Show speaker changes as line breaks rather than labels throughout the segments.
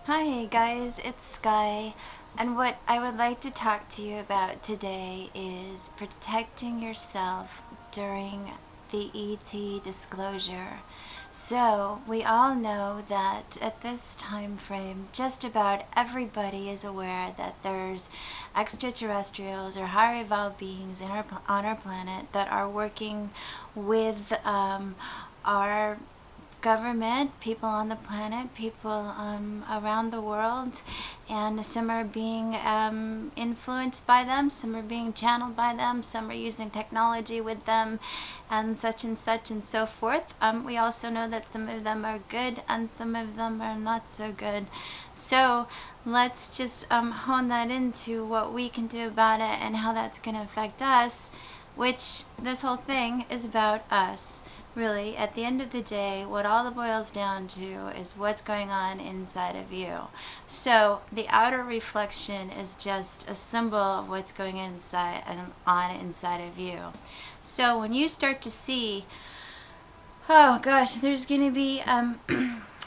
Hi guys, it's Sky, and what I would like to talk to you about today is protecting yourself during the ET disclosure. So, we all know that at this time frame, just about everybody is aware that there's extraterrestrials or higher evolved beings on our planet that are working with our government, people on the planet, people around the world, and some are being influenced by them, some are being channeled by them, some are using technology with them, and such and so forth. We also know that some of them are good and some of them are not so good. So let's just hone that into what we can do about it and how that's going to affect us, which this whole thing is about us. Really, at the end of the day, what all it boils down to is what's going on inside of you. So the outer reflection is just a symbol of what's going on inside of you. So when you start to see, oh gosh, there's going to be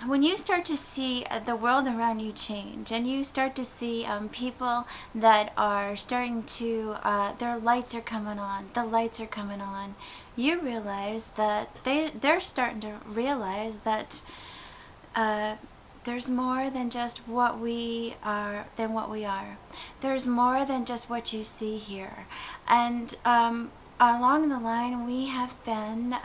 when you start to see the world around you change, and you start to see people that are starting to, their lights are coming on, the lights are coming on, you realize that they're starting to realize that there's more than just what we are, There's more than just what you see here. And along the line, we've been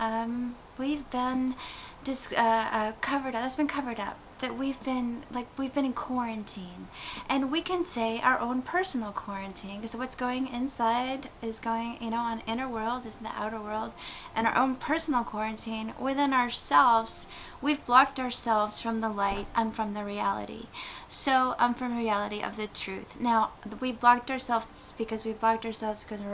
covered up. That's been covered up. That we've been in quarantine, and we can say our own personal quarantine, because what's going inside is going, on inner world is in the outer world, and our own personal quarantine within ourselves. We've blocked ourselves from the light and from the reality. So from the reality of the truth. Now we blocked ourselves because of our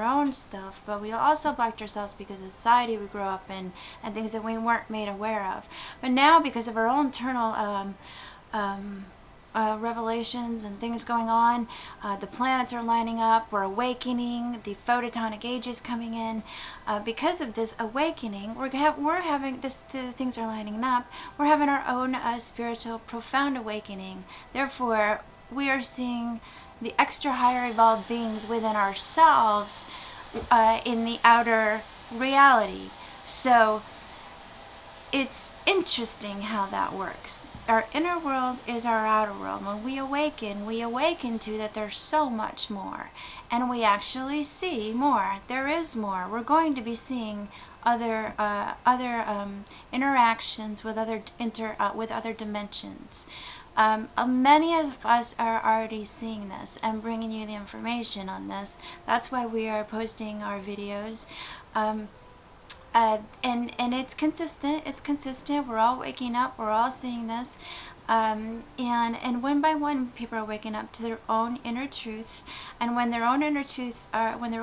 own stuff, but we also blocked ourselves because of the society we grew up in and things that we weren't made aware of. But now, because of our own internal revelations and things going on, the planets are lining up, we're awakening, the photonic age is coming in. Because of this awakening, we're having this, the things are lining up, we're having our own spiritual profound awakening. Therefore, we are seeing the extra higher evolved beings within ourselves in the outer reality. So it's interesting how that works. Our inner world is our outer world. When we awaken to that there's so much more, and we actually see more. There is more. We're going to be seeing other interactions with other dimensions. Many of us are already seeing this and bringing you the information on this. That's why we are posting our videos. And it's consistent. It's consistent. We're all waking up. We're all seeing this. And one by one, people are waking up to their own inner truth. And when they're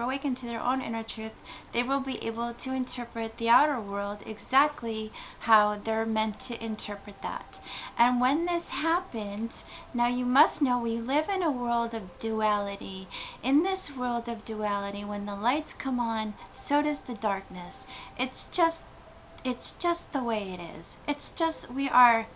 awakened to their own inner truth, they will be able to interpret the outer world exactly how they're meant to interpret that. And when this happens, now you must know we live in a world of duality. In this world of duality, when the lights come on, so does the darkness. It's just the way it is. It's just, we are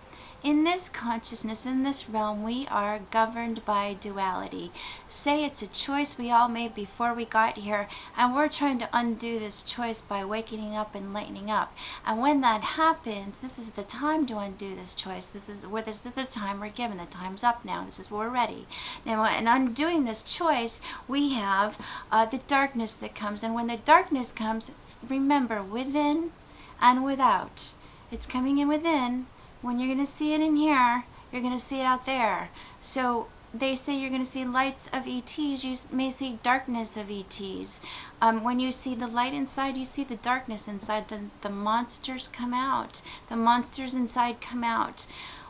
in this consciousness, in this realm, we are governed by duality. Say it's a choice we all made before we got here, and we're trying to undo this choice by waking up and lightening up. And when that happens, this is the time to undo this choice. This is the time we're given. The time's up now. This is where we're ready. Now, in undoing this choice, we have the darkness that comes. And when the darkness comes, remember, within and without. It's coming in within. When you're going to see it in here, you're going to see it out there. So they say you're going to see lights of ETs, you may see darkness of ETs. When you see the light inside, you see the darkness inside. The monsters come out. The monsters inside come out.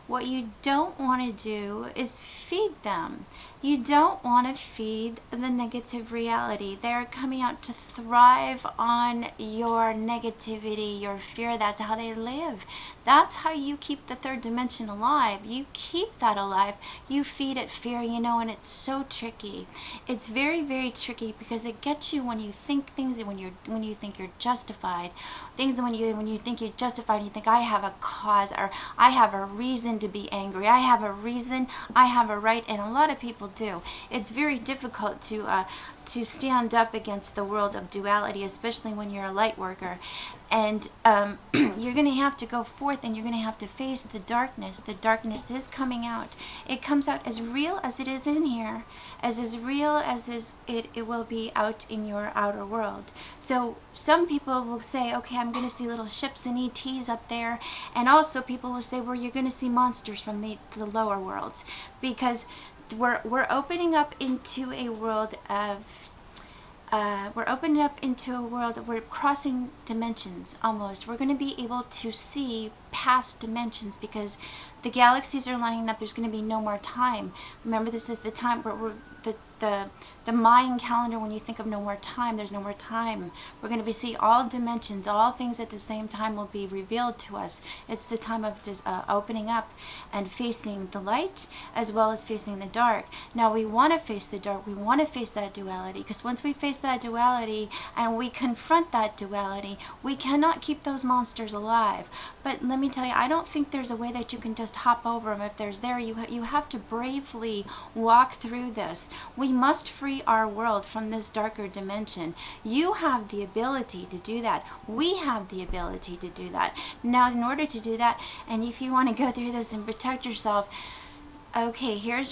What you don't want to do is feed them. You don't want to feed the negative reality. They're coming out to thrive on your negativity, your fear. That's how they live. That's how you keep the third dimension alive. You keep that alive. You feed it fear, and it's so tricky. It's very, very tricky because it gets you when you think things, when you think you're justified. Things when you think you're justified, you think I have a cause or I have a reason reason to be angry. I have a reason. I have a right, and a lot of people do. It's very difficult to stand up against the world of duality, especially when you're a light worker. And you're going to have to go forth, and you're going to have to face the darkness. The darkness is coming out. It comes out as real as it is in here, as real as it will be out in your outer world. So some people will say, okay, I'm going to see little ships and ETs up there. And also people will say, well, you're going to see monsters from the lower worlds. Because we're opening up into a world of we're crossing dimensions almost. We're going to be able to see past dimensions because the galaxies are lining up. There's going to be no more time. Remember, this is the time where the Mayan calendar, when you think of no more time, there's no more time. We're going to see all dimensions, all things at the same time will be revealed to us. It's the time of just opening up and facing the light as well as facing the dark. Now we want to face the dark. We want to face that duality, because once we face that duality and we confront that duality, we cannot keep those monsters alive. But let me tell you, I don't think there's a way that you can just hop over them. If there's there, you have to bravely walk through this. We must free our world from this darker dimension. You have the ability to do that. We have the ability to do that. Now, in order to do that, and if you want to go through this and protect yourself, okay, here's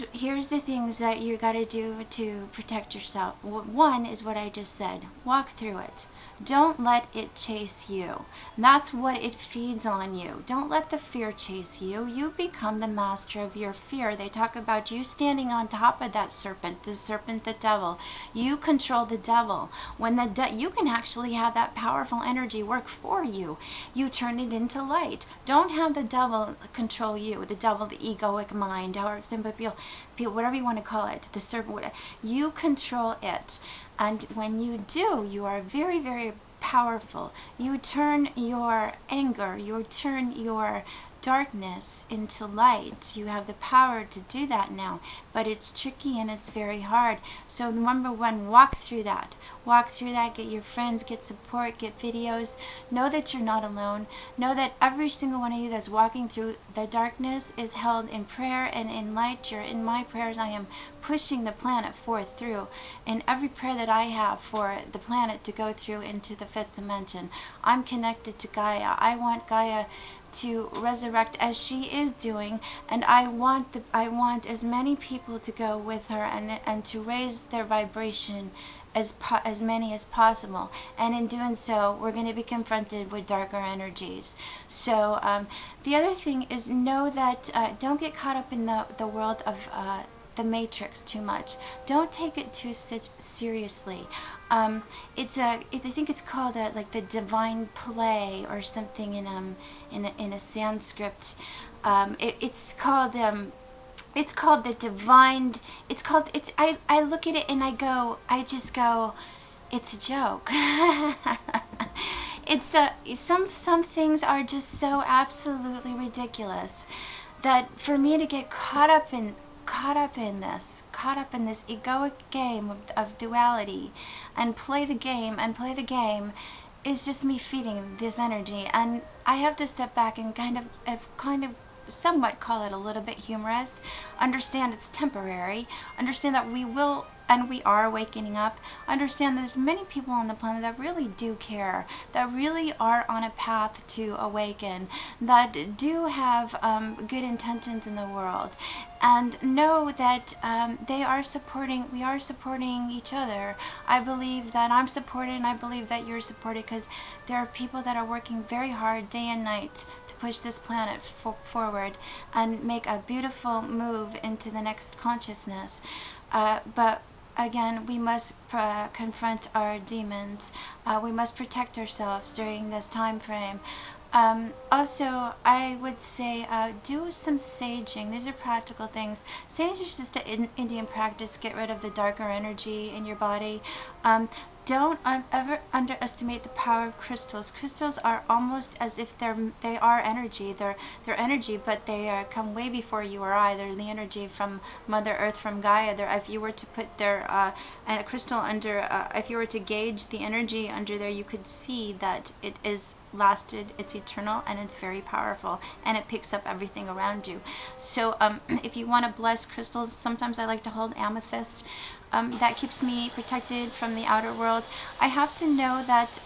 the things that you got to do to protect yourself. One is what I just said. Walk through it. Don't let it chase you. That's what it feeds on you. Don't let the fear chase you. You become the master of your fear. They talk about you standing on top of that serpent, the devil. You control the devil. When you can actually have that powerful energy work for you. You turn it into light. Don't have the devil control you. The devil, the egoic mind, however some people, whatever you want to call it, the serpent, whatever. You control it. And when you do, you are very, very powerful. You turn your anger, you turn your darkness into light. You have the power to do that now, but it's tricky and it's very hard. So number one, walk through that. Walk through that, get your friends, get support, get videos. Know that you're not alone. Know that every single one of you that's walking through the darkness is held in prayer and in light. You're in my prayers. I am pushing the planet forth through. And every prayer that I have for the planet to go through into the fifth dimension, I'm connected to Gaia. I want Gaia to resurrect as she is doing, and I want as many people to go with her and to raise their vibration as many as possible. And in doing so, we're going to be confronted with darker energies. So the other thing is, know that don't get caught up in the world of the matrix too much. Don't take it too seriously. I think it's called like the divine play or something in a Sanskrit. It's called the divine. I look at it and I just go, it's a joke. Some things are just so absolutely ridiculous that for me to get caught up in this egoic game of duality and play the game is just me feeding this energy. And I have to step back and kind of somewhat call it a little bit humorous. Understand it's temporary. Understand that we will and we are waking up. Understand there's many people on the planet that really do care, that really are on a path to awaken, that do have good intentions in the world, and know that we are supporting each other. I believe that I'm supported, and I believe that you're supported, because there are people that are working very hard day and night to push this planet forward and make a beautiful move into the next consciousness. But again, we must confront our demons. We must protect ourselves during this time frame. Also, I would say do some saging. These are practical things. Sage is just an Indian practice. Get rid of the darker energy in your body. don't ever underestimate the power of crystals. Crystals are almost as if they are energy. They're energy, but they come way before you or I. They're the energy from Mother Earth, from Gaia. If you were to put a crystal under, if you were to gauge the energy under there, you could see that it is lasted, it's eternal, and it's very powerful, and it picks up everything around you. So if you want to bless crystals, sometimes I like to hold amethyst. That keeps me protected from the outer world. I have to know that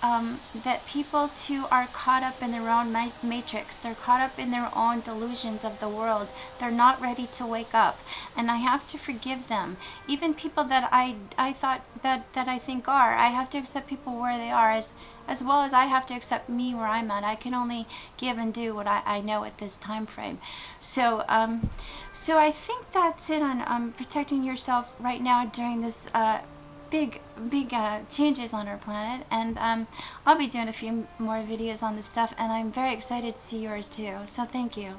that people too are caught up in their own matrix. They're caught up in their own delusions of the world. They're not ready to wake up, and I have to forgive them. Even people that I thought that I think are. I have to accept people where they are, as well as I have to accept me where I'm at. I can only give and do what I know at this time frame. So so I think that's it on protecting yourself right now during this big changes on our planet. And I'll be doing a few more videos on this stuff, and I'm very excited to see yours too. So thank you.